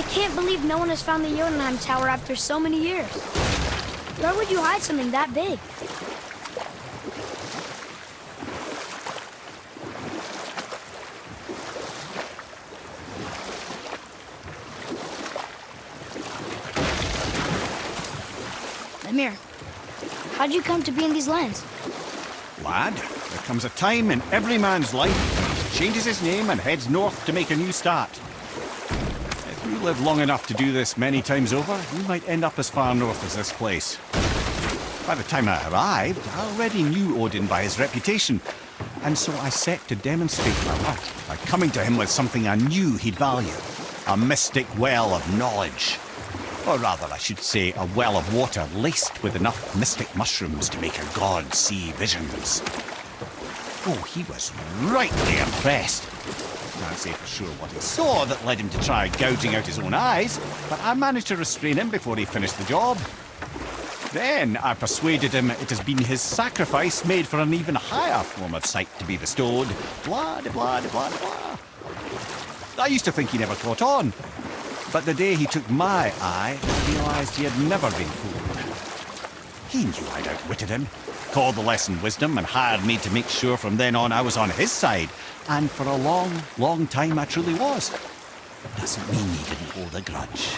can't believe no one has found the Jotunheim Tower after so many years. Where would you hide something that big? Amir, how'd you come to be in these lands? Lad, there comes a time in every man's life when he changes his name and heads north to make a new start. If you live long enough to do this many times over, you might end up as far north as this place. By the time I arrived, I already knew Odin by his reputation, and so I set to demonstrate my worth by coming to him with something I knew he'd value. A mystic well of knowledge. Or rather, I should say, a well of water laced with enough mystic mushrooms to make a god see visions. Oh, he was rightly impressed. Can't say for sure what he saw that led him to try gouging out his own eyes, but I managed to restrain him before he finished the job. Then I persuaded him it has been his sacrifice made for an even higher form of sight to be bestowed. Blah, de blah, de blah, de blah. I used to think he never caught on. But the day he took my eye, I realised he had never been fooled. He knew I'd outwitted him, called the lesson wisdom, and hired me to make sure from then on I was on his side. And for a long, long time I truly was. Doesn't mean he didn't hold a grudge.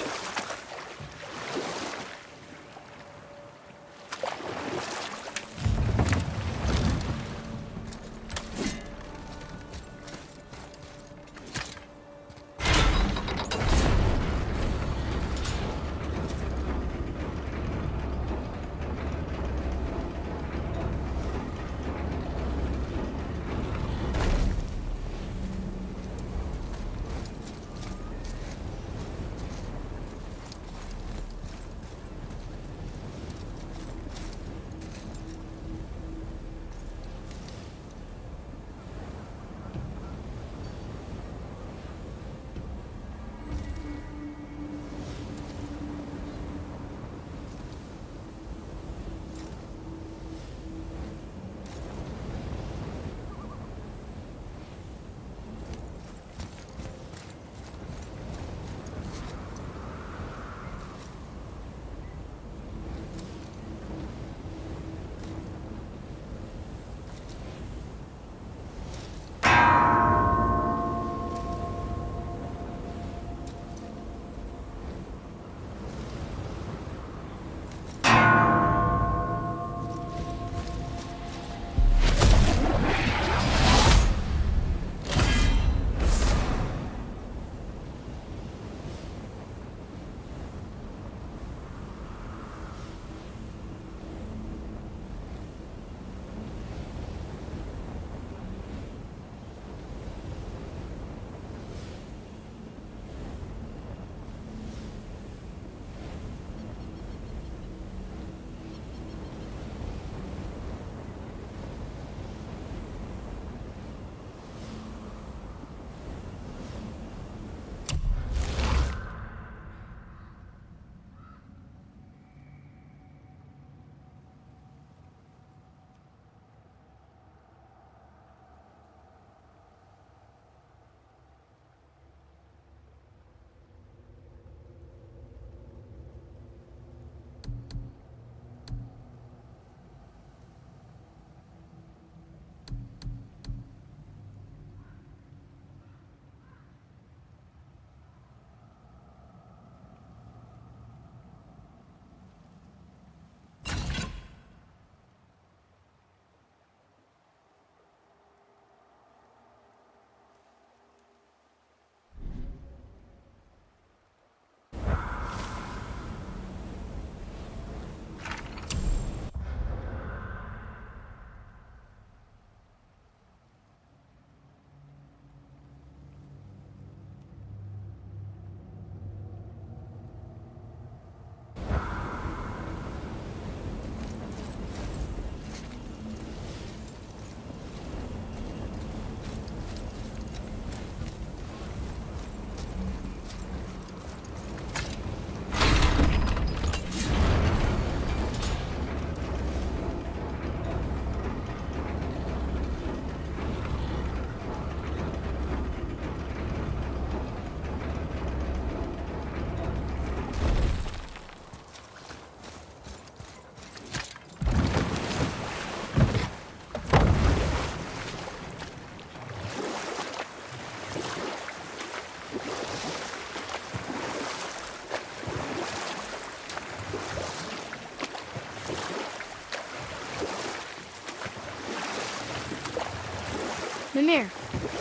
Mimir,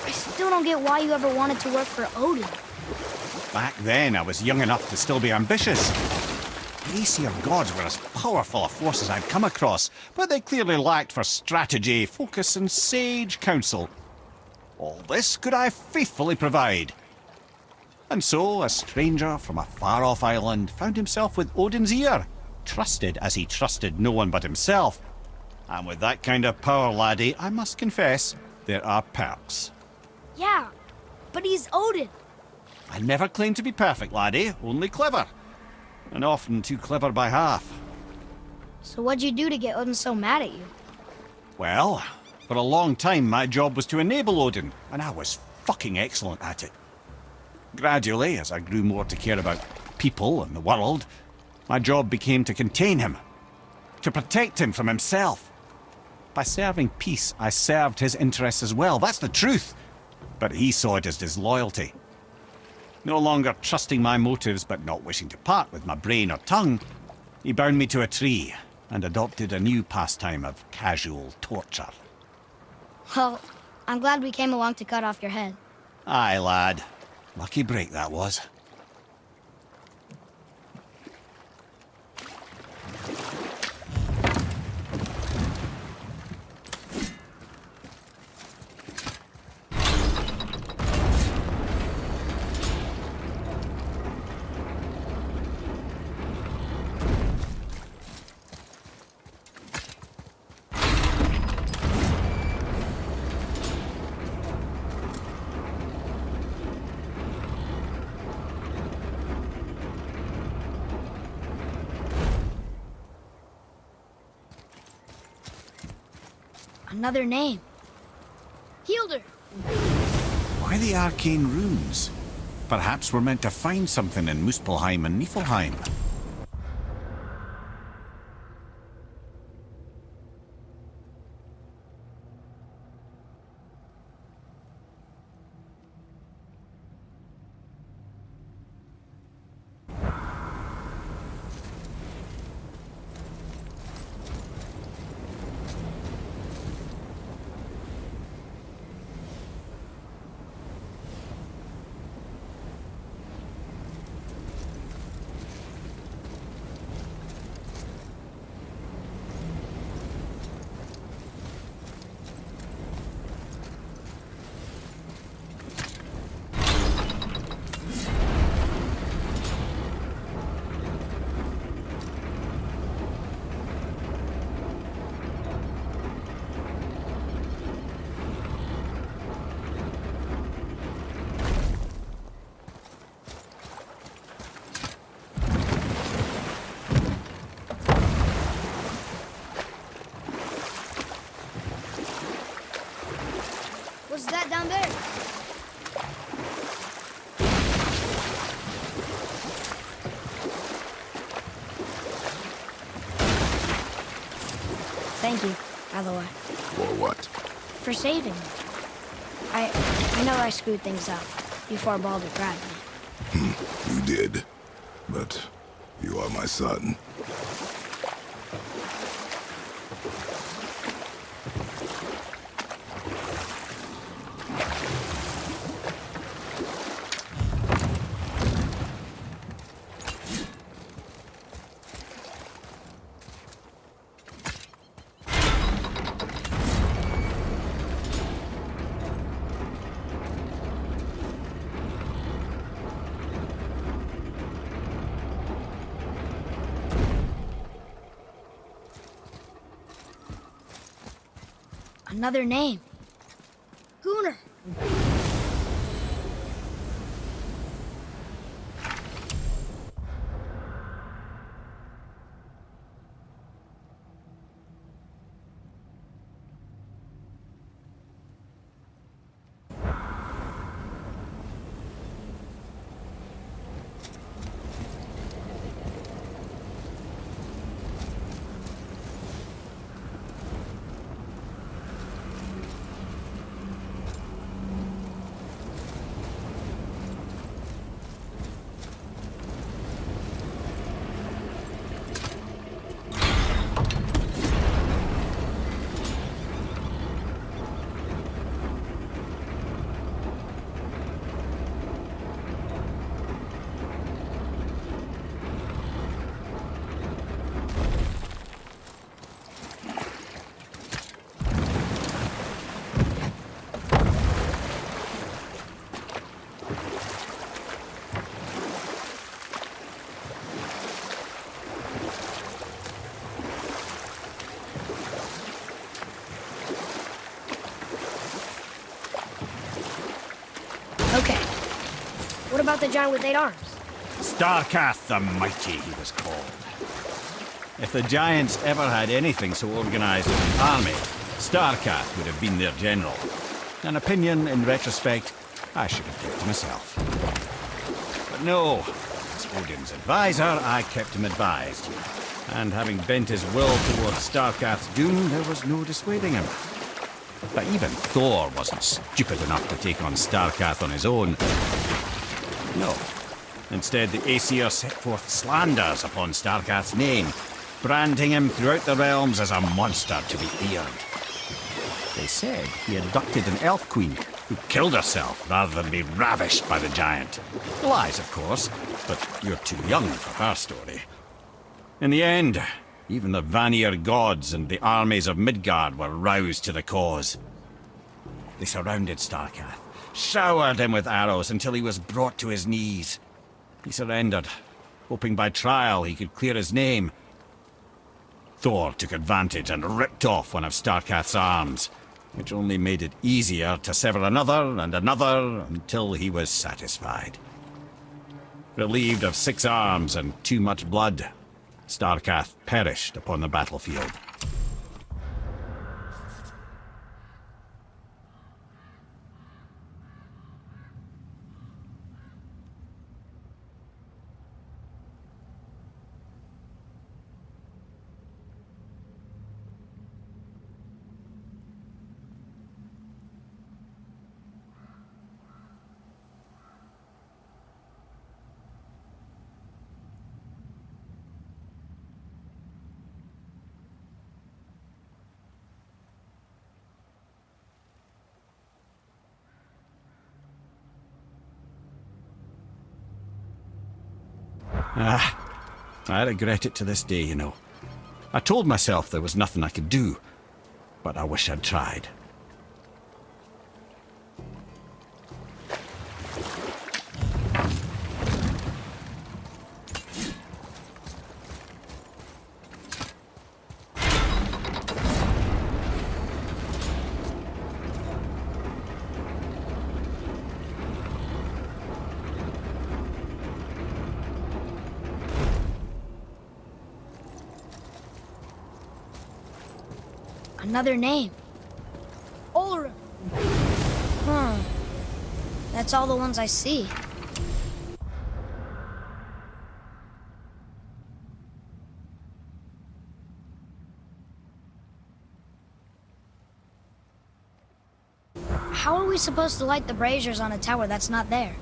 I still don't get why you ever wanted to work for Odin. Back then, I was young enough to still be ambitious. The Aesir gods were as powerful a force as I'd come across, but they clearly lacked for strategy, focus, and sage counsel. All this could I faithfully provide. And so, a stranger from a far-off island found himself with Odin's ear, trusted as he trusted no one but himself. And with that kind of power, laddie, I must confess, there are perks. Yeah, but he's Odin. I never claimed to be perfect, laddie, only clever. And often too clever by half. So what'd you do to get Odin so mad at you? Well, for a long time my job was to enable Odin, and I was fucking excellent at it. Gradually, as I grew more to care about people and the world, my job became to contain him, to protect him from himself. By serving peace, I served his interests as well, that's the truth. But he saw it as disloyalty. No longer trusting my motives, but not wishing to part with my brain or tongue, he bound me to a tree and adopted a new pastime of casual torture. Well, I'm glad we came along to cut off your head. Aye, lad. Lucky break that was. Another name. Hildur. Why the arcane runes? Perhaps we're meant to find something in Muspelheim and Niflheim. What's that down there? Thank you, by the way. For what? For saving me. I know I screwed things up before Baldur grabbed me. You did. But you are my son. Another name. Gunnar. Okay. What about the giant with 8 arms? Starkath the Mighty, he was called. If the Giants ever had anything so organized as an army, Starkath would have been their general. An opinion, in retrospect, I should have kept to myself. But no, as Odin's advisor, I kept him advised. And having bent his will towards Starkath's doom, there was no dissuading him. But even Thor wasn't stupid enough to take on Starkath on his own. No. Instead, the Aesir set forth slanders upon Starkath's name, branding him throughout the realms as a monster to be feared. They said he abducted an elf queen who killed herself rather than be ravished by the giant. Lies, of course, but you're too young for her story. In the end, even the Vanir gods and the armies of Midgard were roused to the cause. They surrounded Starkath, showered him with arrows until he was brought to his knees. He surrendered, hoping by trial he could clear his name. Thor took advantage and ripped off one of Starkath's arms, which only made it easier to sever another and another until he was satisfied. Relieved of 6 arms and too much blood, Starkath perished upon the battlefield. I regret it to this day, you know. I told myself there was nothing I could do, but I wish I'd tried. Another name. Ulrich. That's all the ones I see. How are we supposed to light the braziers on a tower that's not there?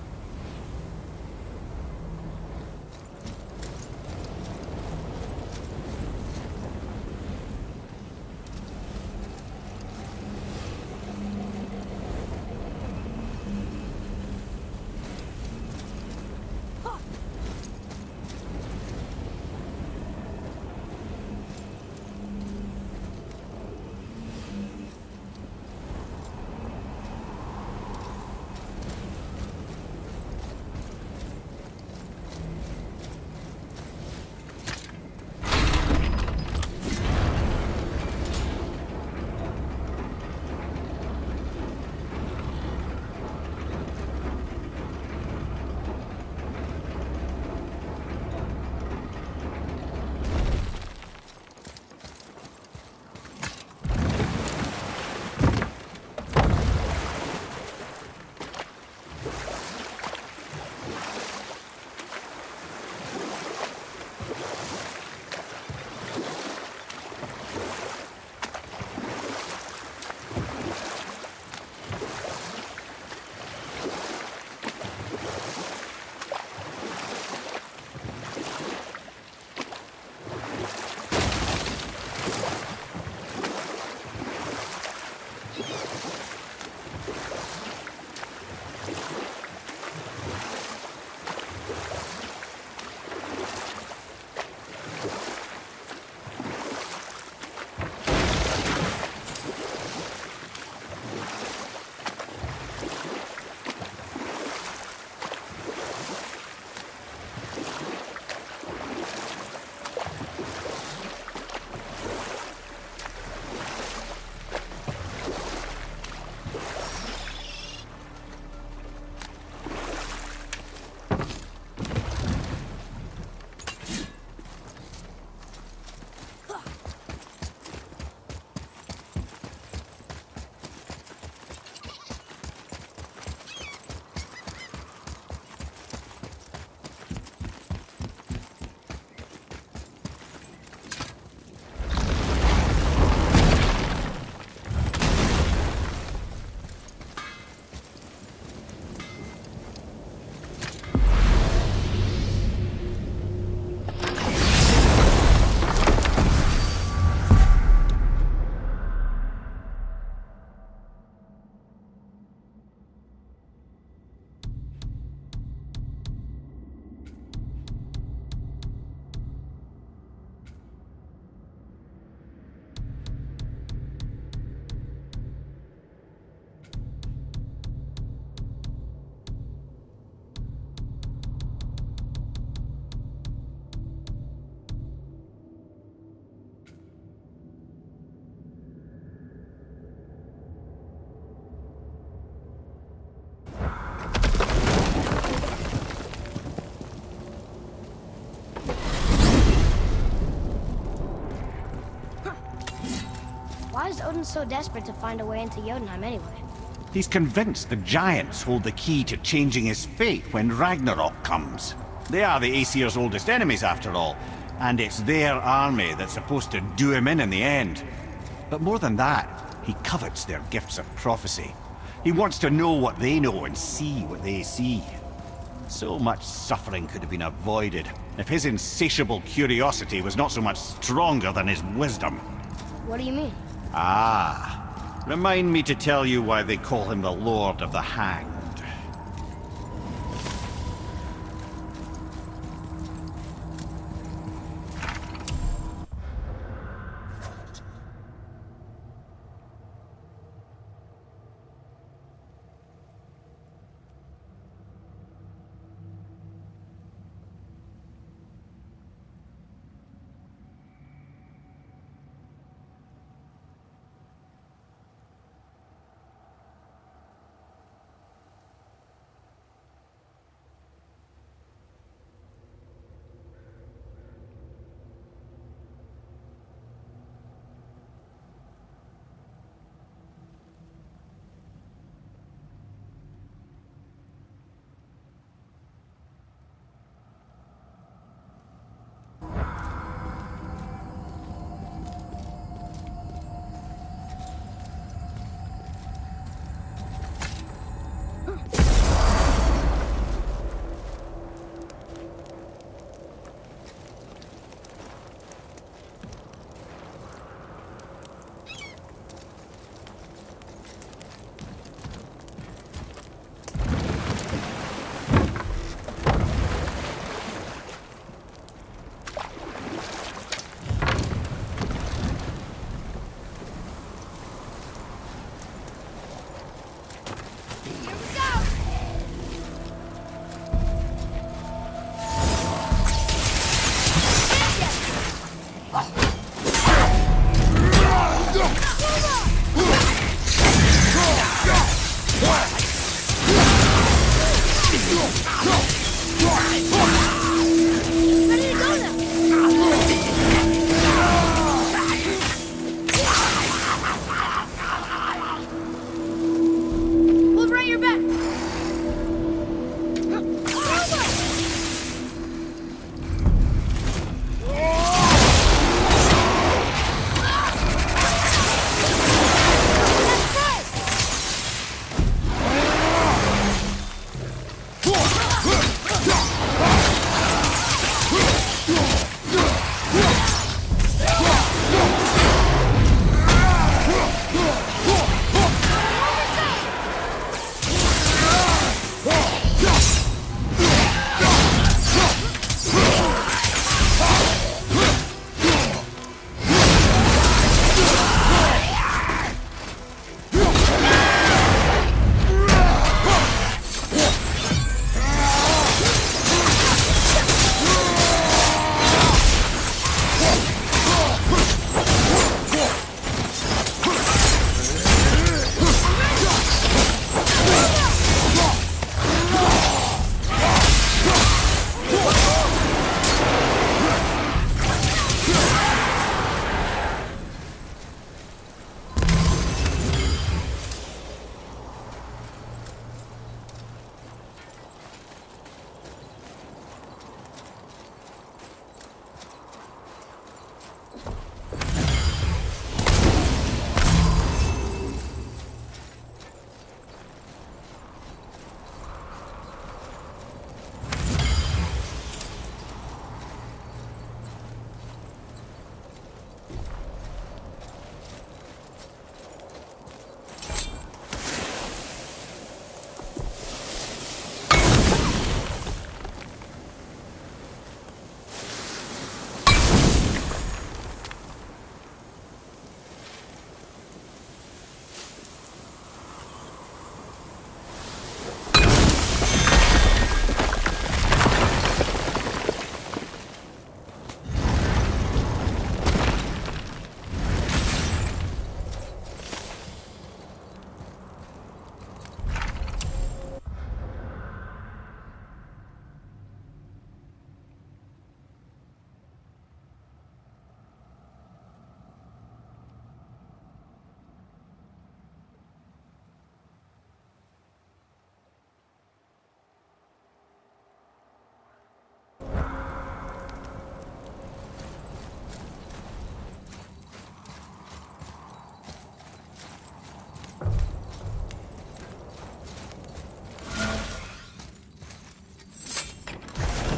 Odin's so desperate to find a way into Jotunheim anyway? He's convinced the giants hold the key to changing his fate when Ragnarok comes. They are the Aesir's oldest enemies, after all, and it's their army that's supposed to do him in the end. But more than that, he covets their gifts of prophecy. He wants to know what they know and see what they see. So much suffering could have been avoided if his insatiable curiosity was not so much stronger than his wisdom. What do you mean? Ah, remind me to tell you why they call him the Lord of the Hanged.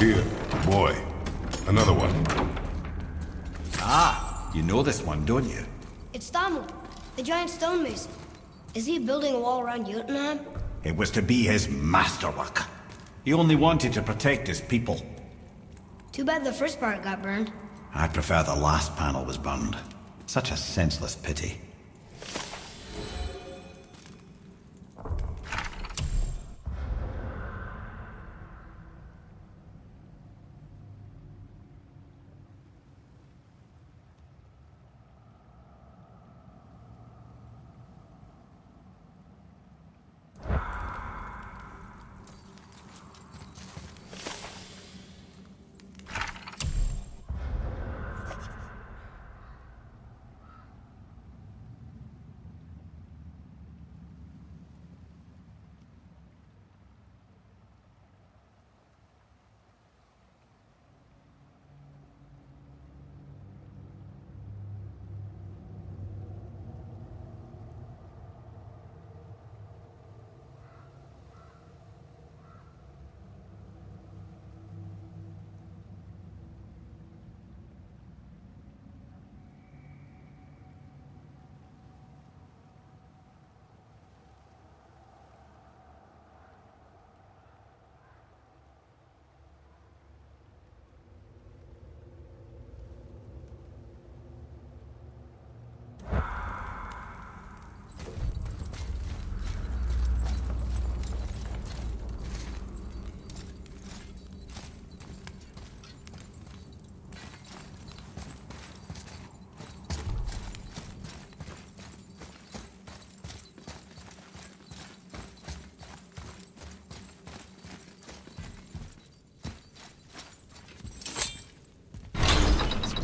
Here, boy. Another one. Ah, you know this one, don't you? It's Damu, the giant stonemason. Is he building a wall around Jotunheim? It was to be his masterwork. He only wanted to protect his people. Too bad the first part got burned. I'd prefer the last panel was burned. Such a senseless pity.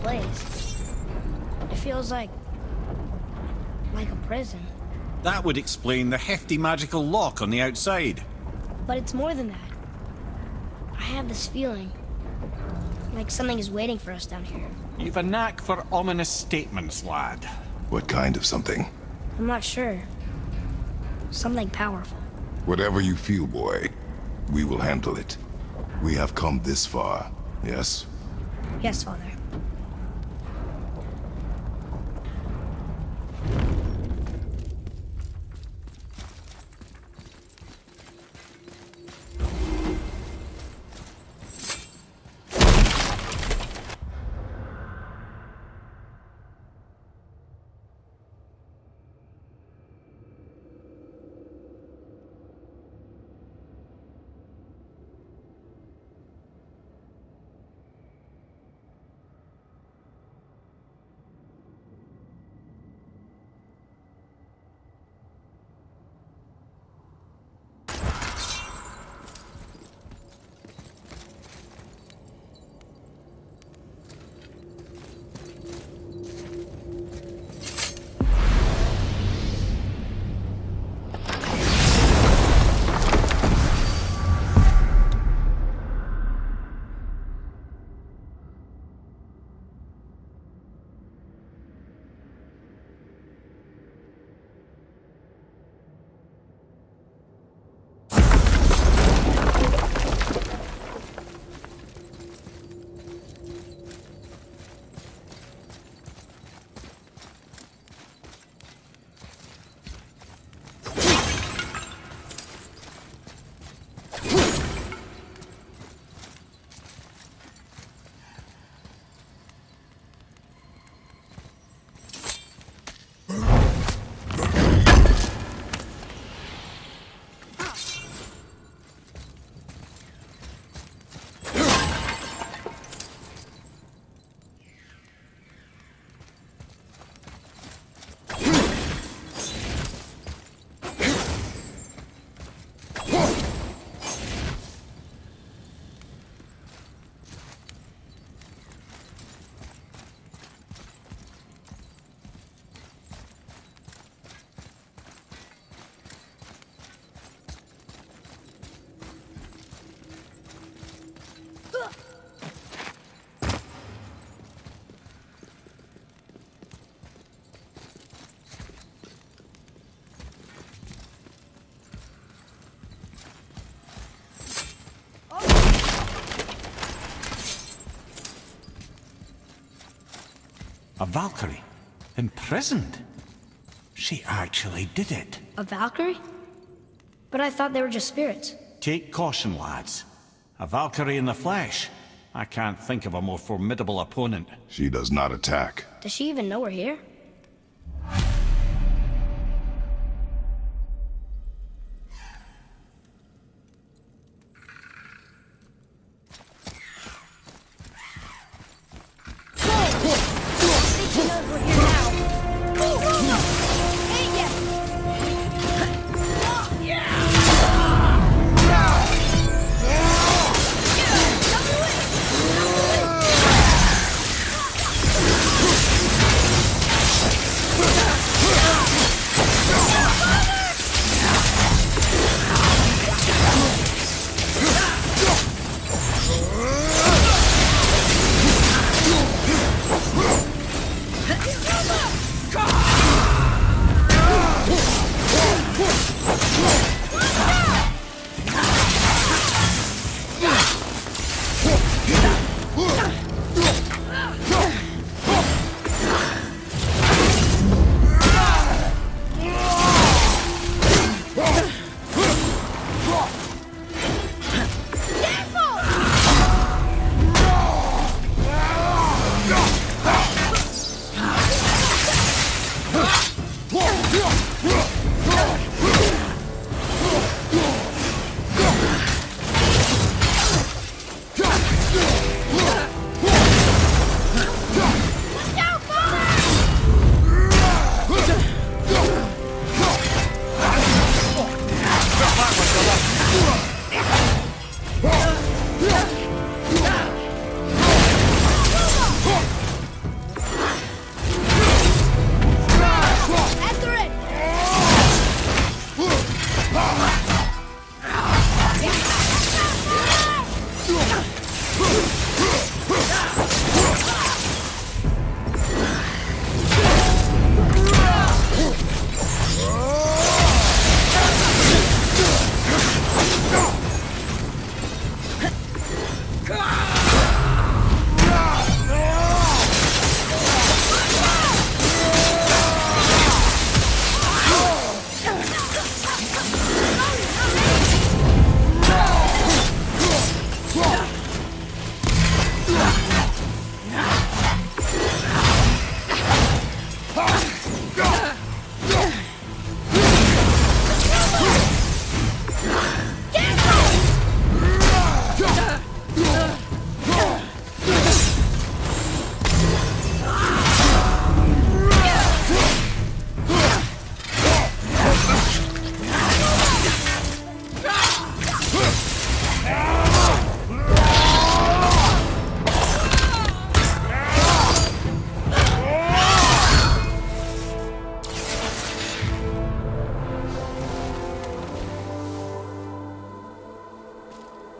Place. It feels like a prison. That would explain the hefty magical lock on the outside. But it's more than that. I have this feeling like something is waiting for us down here. You've a knack for ominous statements, lad. What kind of something? I'm not sure. Something powerful. Whatever you feel, boy, we will handle it. We have come this far, yes? Yes, Father. A Valkyrie. Imprisoned. She actually did it. A Valkyrie? But I thought they were just spirits. Take caution, lads. A Valkyrie in the flesh. I can't think of a more formidable opponent. She does not attack. Does she even know we're here?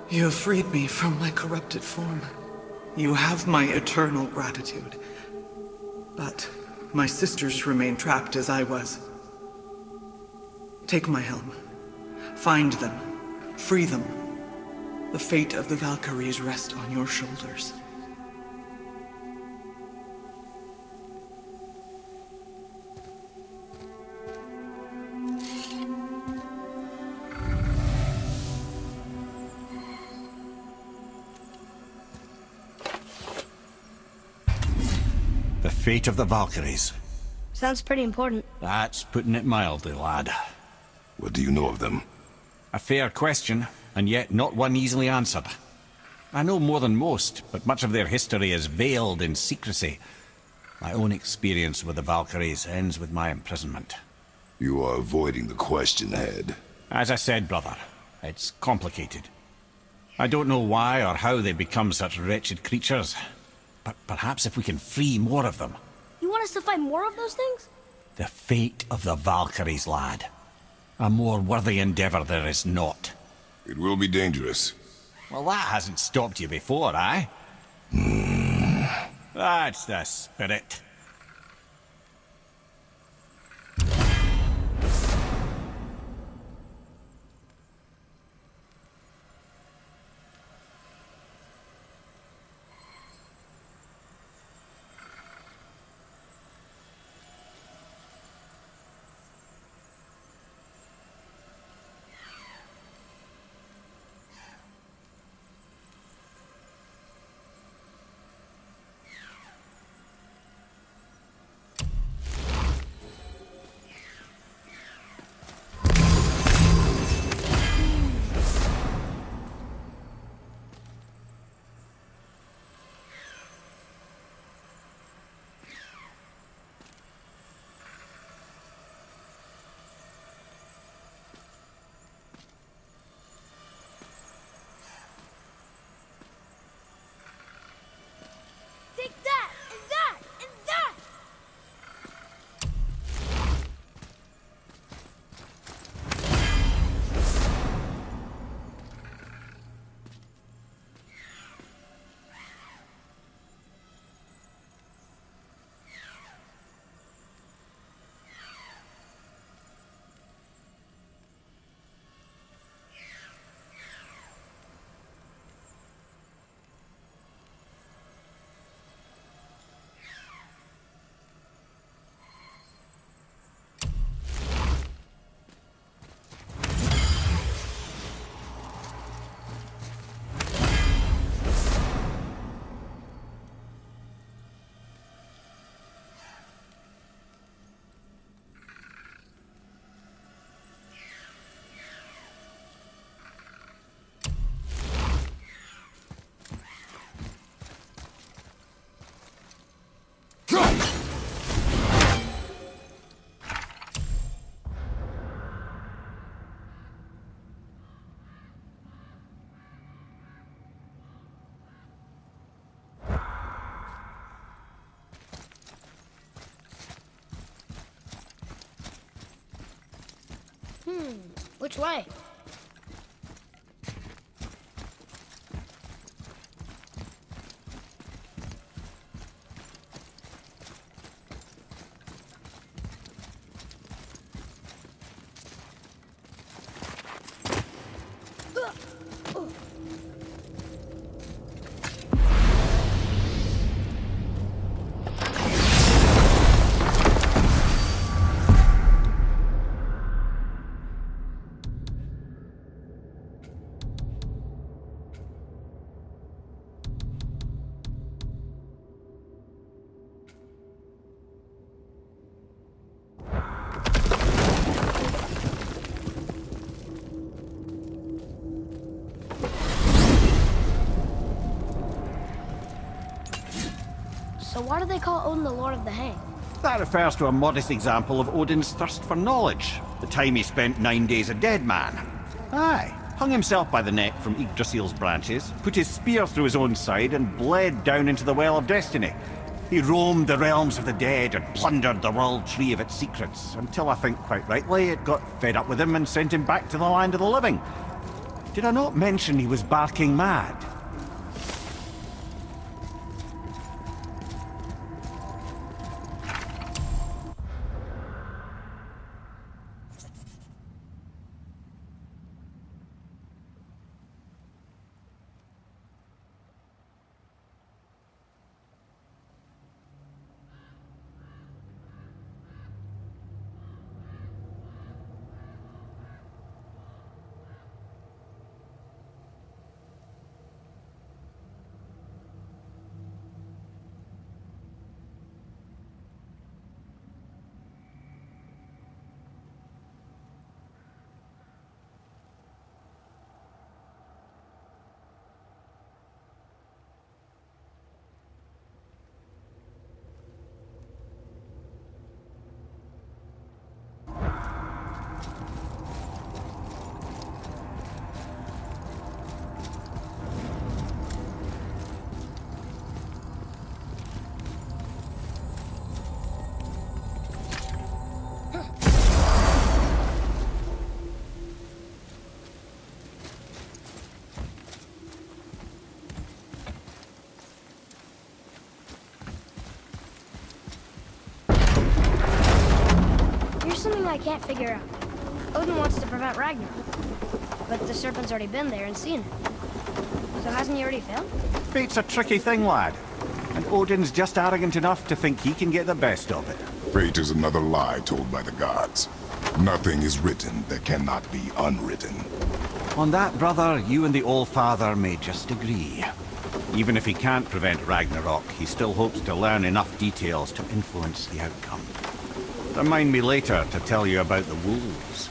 You have freed me from my corrupted form. You have my eternal gratitude. But my sisters remain trapped as I was. Take my helm. Find them. Free them. The fate of the Valkyries rests on your shoulders. The fate of the Valkyries. Sounds pretty important. That's putting it mildly, lad. What do you know of them? A fair question, and yet not one easily answered. I know more than most, but much of their history is veiled in secrecy. My own experience with the Valkyries ends with my imprisonment. You are avoiding the question, Head. As I said, brother, it's complicated. I don't know why or how they become such wretched creatures, but perhaps if we can free more of them. You want us to fight more of those things? The fate of the Valkyries, lad. A more worthy endeavor there is not. It will be dangerous. Well, that hasn't stopped you before, eh? That's the spirit. Which way? So why do they call Odin the Lord of the Hang? That refers to a modest example of Odin's thirst for knowledge. The time he spent 9 days a dead man. Aye, hung himself by the neck from Yggdrasil's branches, put his spear through his own side and bled down into the Well of Destiny. He roamed the realms of the dead and plundered the world tree of its secrets, until I think quite rightly it got fed up with him and sent him back to the land of the living. Did I not mention he was barking mad? Here's something I can't figure out. Odin wants to prevent Ragnarok, but the serpent's already been there and seen it. So hasn't he already failed? Fate's a tricky thing, lad. And Odin's just arrogant enough to think he can get the best of it. Fate is another lie told by the gods. Nothing is written that cannot be unwritten. On that, brother, you and the All-Father may just agree. Even if he can't prevent Ragnarok, he still hopes to learn enough details to influence the outcome. Remind me later to tell you about the wolves.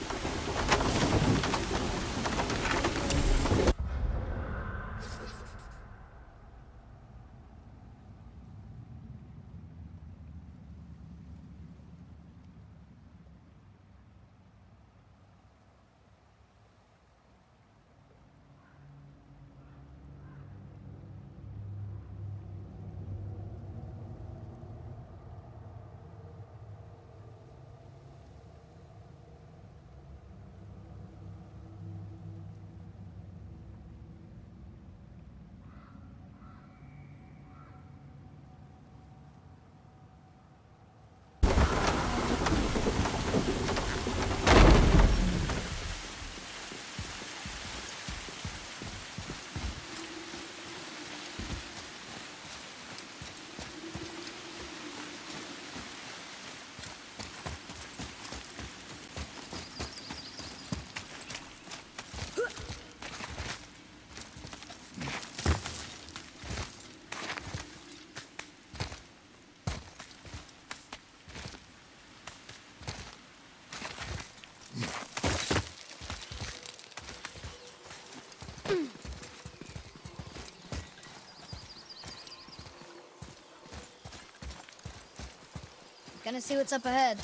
Gonna see what's up ahead.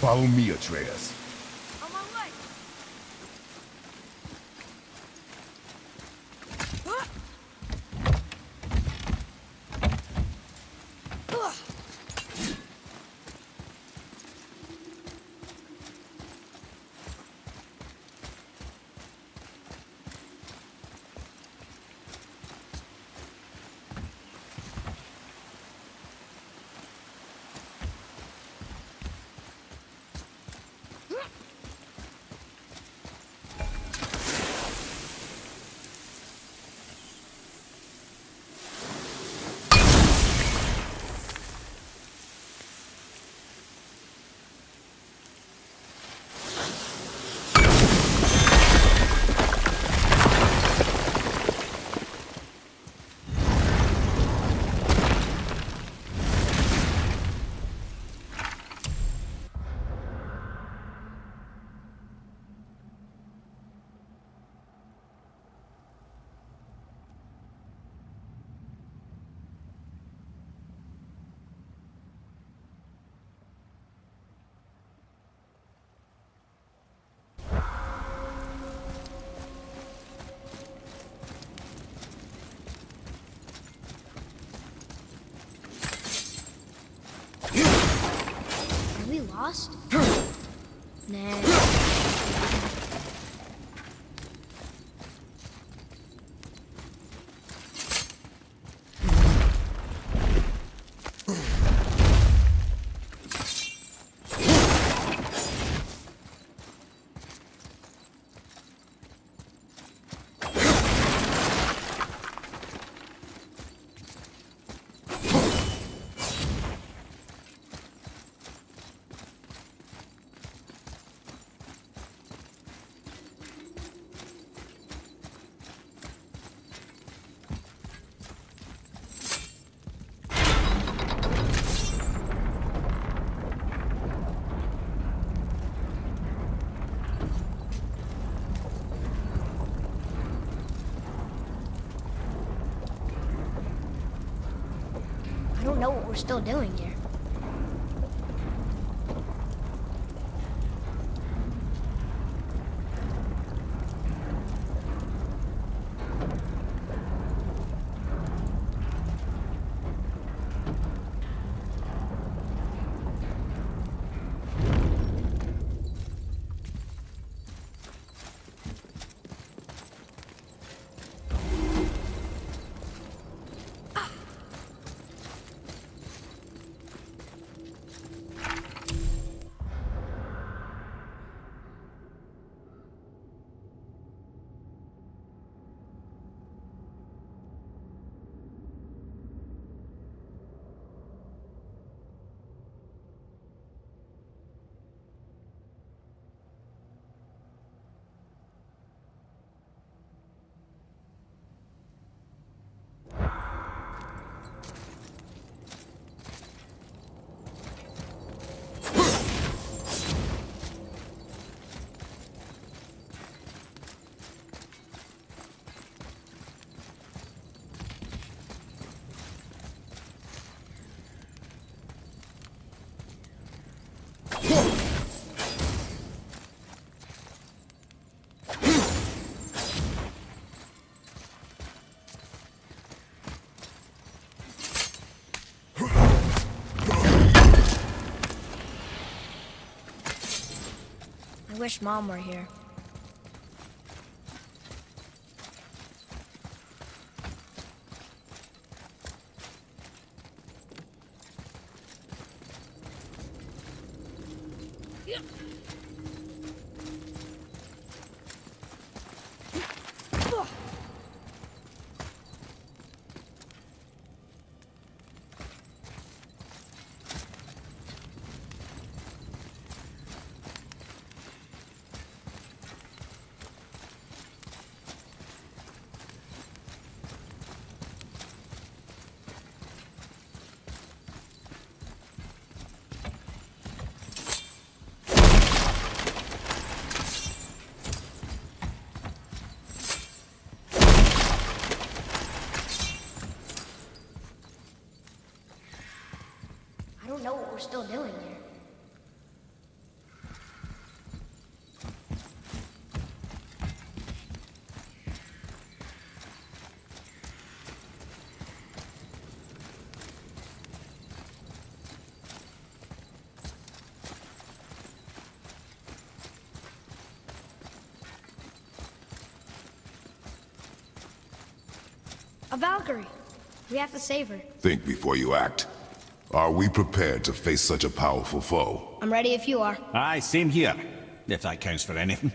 Follow me, Atreus. On my way. Are we lost? Nah. I don't know what we're still doing here. I wish Mom were here. we're still doing here. A Valkyrie. We have to save her. Think before you act. Are we prepared to face such a powerful foe? I'm ready if you are. Aye, same here. If that counts for anything.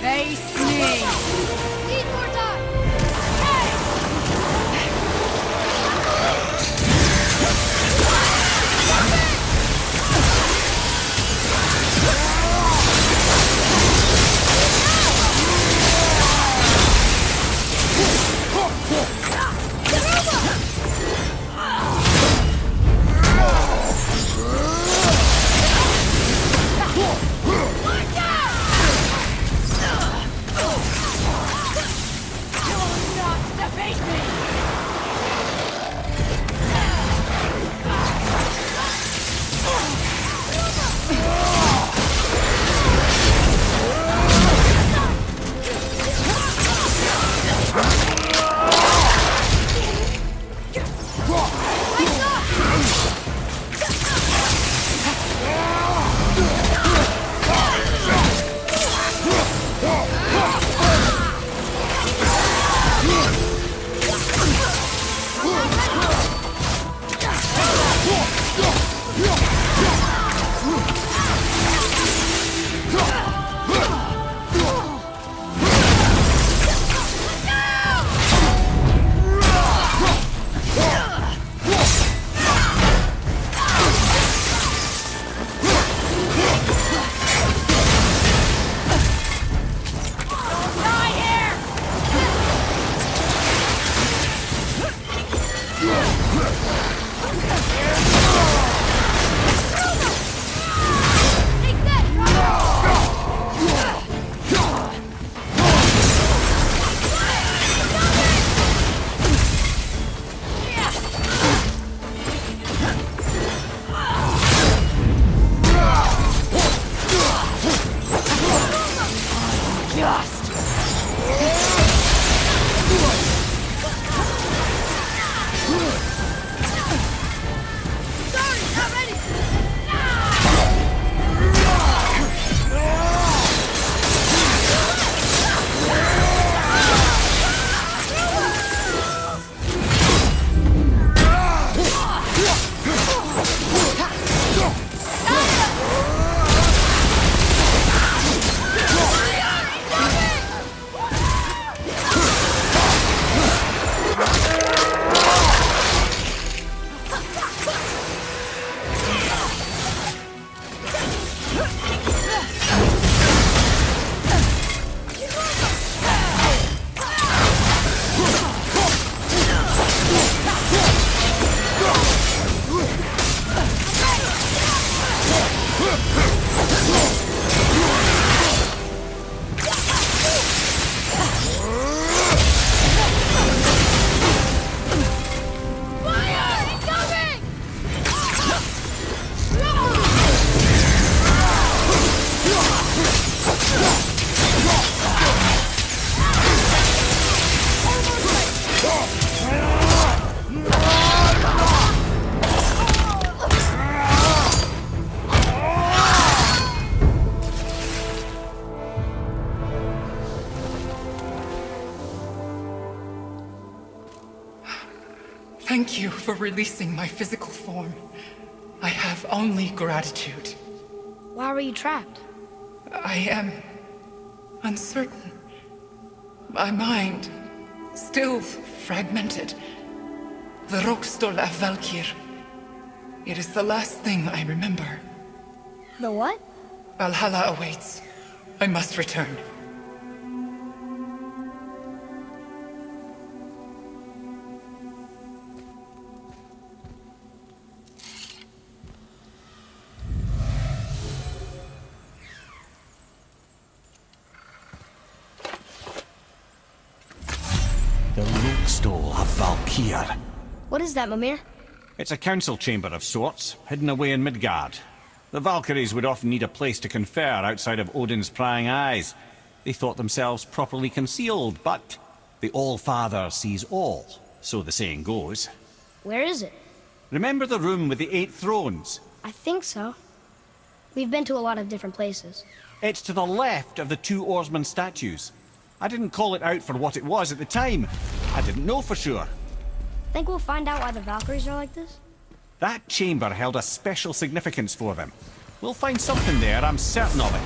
Face me! Need more time! Thank you for releasing my physical form. I have only gratitude. Why were you trapped? I am uncertain. My mind still fragmented. The Rokstol af Valkyr. It is the last thing I remember. The what? Valhalla awaits. I must return. The Lokstol of Valkyr. What is that, Mimir? It's a council chamber of sorts, hidden away in Midgard. The Valkyries would often need a place to confer outside of Odin's prying eyes. They thought themselves properly concealed, but the All-Father sees all, so the saying goes. Where is it? Remember the room with the 8 thrones? I think so. We've been to a lot of different places. It's to the left of the 2 oarsman statues. I didn't call it out for what it was at the time. I didn't know for sure. Think we'll find out why the Valkyries are like this? That chamber held a special significance for them. We'll find something there, I'm certain of it.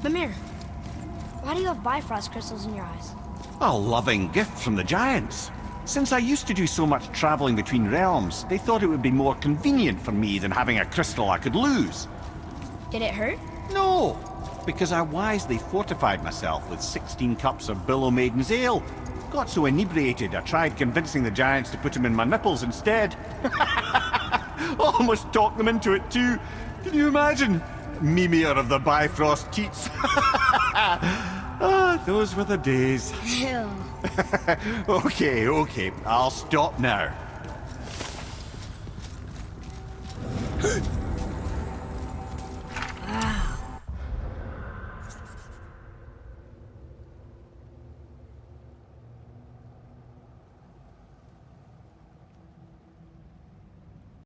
Mimir, why do you have Bifrost crystals in your eyes? A loving gift from the giants. Since I used to do so much traveling between realms, they thought it would be more convenient for me than having a crystal I could lose. Did it hurt? No, because I wisely fortified myself with 16 cups of Billow Maiden's ale. Got so inebriated, I tried convincing the giants to put them in my nipples instead. Almost talked them into it too. Can you imagine? Mimir of the Bifrost teats. Ah, those were the days. Ew. Okay, I'll stop now.